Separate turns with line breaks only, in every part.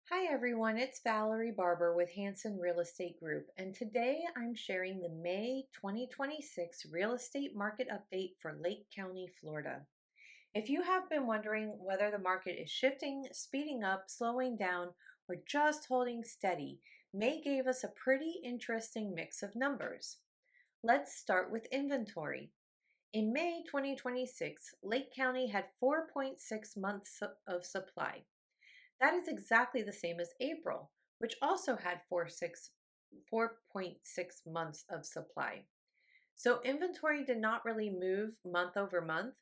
Hi everyone, it's Valerie Barber with Hanson Real Estate Group, and today I'm sharing the May 2026 real estate market update for Lake County, Florida. If you have been wondering whether the market is shifting, speeding up, slowing down, or just holding steady, May gave us a pretty interesting mix of numbers. Let's start with inventory. In May 2026, Lake County had 4.6 months of supply. That is exactly the same as April, which also had 4.6 months of supply. So inventory did not really move month over month.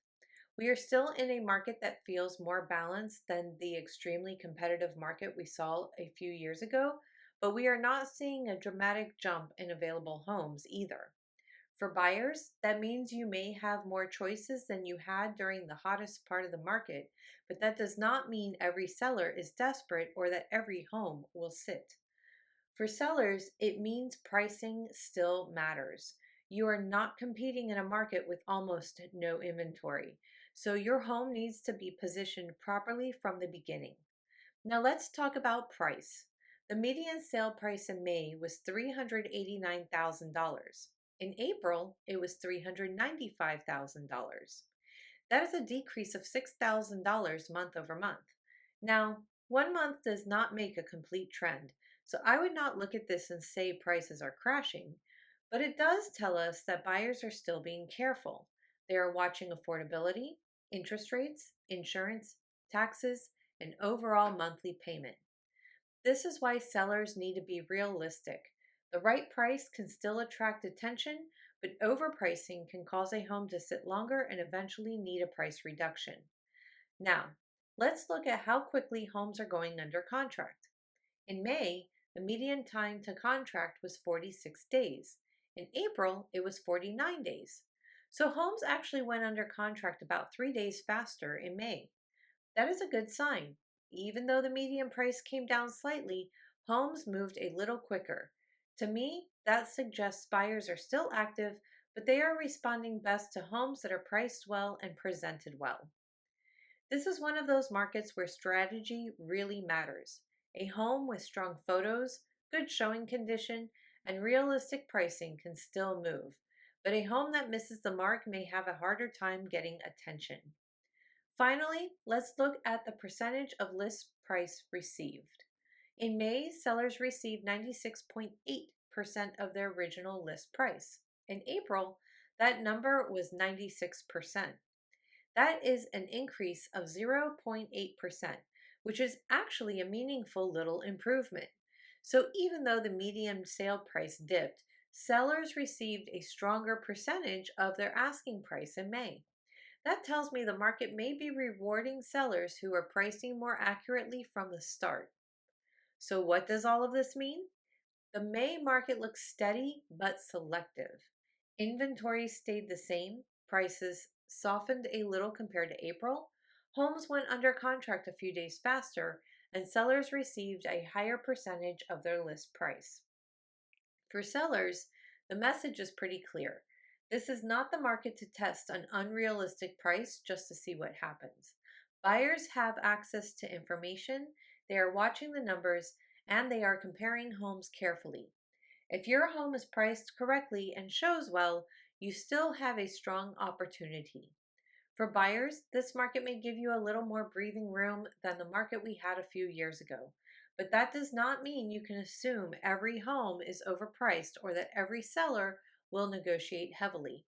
We are still in a market that feels more balanced than the extremely competitive market we saw a few years ago, but we are not seeing a dramatic jump in available homes either. For buyers, that means you may have more choices than you had during the hottest part of the market, but that does not mean every seller is desperate or that every home will sit. For sellers, it means pricing still matters. You are not competing in a market with almost no inventory, so your home needs to be positioned properly from the beginning. Now let's talk about price. The median sale price in May was $389,000. In April, it was $395,000. That is a decrease of $6,000 month over month. Now, one month does not make a complete trend, so I would not look at this and say prices are crashing, but it does tell us that buyers are still being careful. They are watching affordability, interest rates, insurance, taxes, and overall monthly payment. This is why sellers need to be realistic. The right price can still attract attention, but overpricing can cause a home to sit longer and eventually need a price reduction. Now, let's look at how quickly homes are going under contract. In May, the median time to contract was 46 days. In April, it was 49 days. So homes actually went under contract about 3 days faster in May. That is a good sign. Even though the median price came down slightly, homes moved a little quicker. To me, that suggests buyers are still active, but they are responding best to homes that are priced well and presented well. This is one of those markets where strategy really matters. A home with strong photos, good showing condition, and realistic pricing can still move, but a home that misses the mark may have a harder time getting attention. Finally, let's look at the percentage of list price received. In May, sellers received 96.8% of their original list price. In April, that number was 96%. That is an increase of 0.8%, which is actually a meaningful little improvement. So even though the median sale price dipped, sellers received a stronger percentage of their asking price in May. That tells me the market may be rewarding sellers who are pricing more accurately from the start. So, what does all of this mean? The May market looks steady but selective. Inventory stayed the same, prices softened a little compared to April, homes went under contract a few days faster, and sellers received a higher percentage of their list price. For sellers, the message is pretty clear. This is not the market to test an unrealistic price just to see what happens. Buyers have access to information, they are watching the numbers, and they are comparing homes carefully. If your home is priced correctly and shows well, you still have a strong opportunity. For buyers, this market may give you a little more breathing room than the market we had a few years ago. But that does not mean you can assume every home is overpriced or that every seller will negotiate heavily.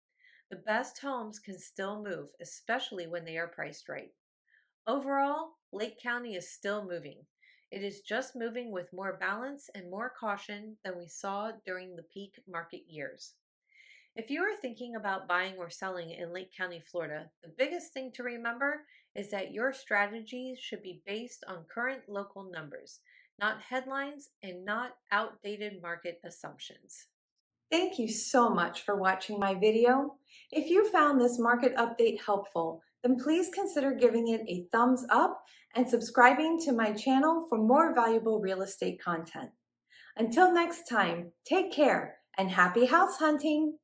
The best homes can still move, especially when they are priced right. Overall, Lake County is still moving. It is just moving with more balance and more caution than we saw during the peak market years. If you are thinking about buying or selling in Lake County, Florida, the biggest thing to remember is that your strategies should be based on current local numbers, not headlines and not outdated market assumptions.
Thank you so much for watching my video. If you found this market update helpful, then please consider giving it a thumbs up and subscribing to my channel for more valuable real estate content. Until next time, take care and happy house hunting!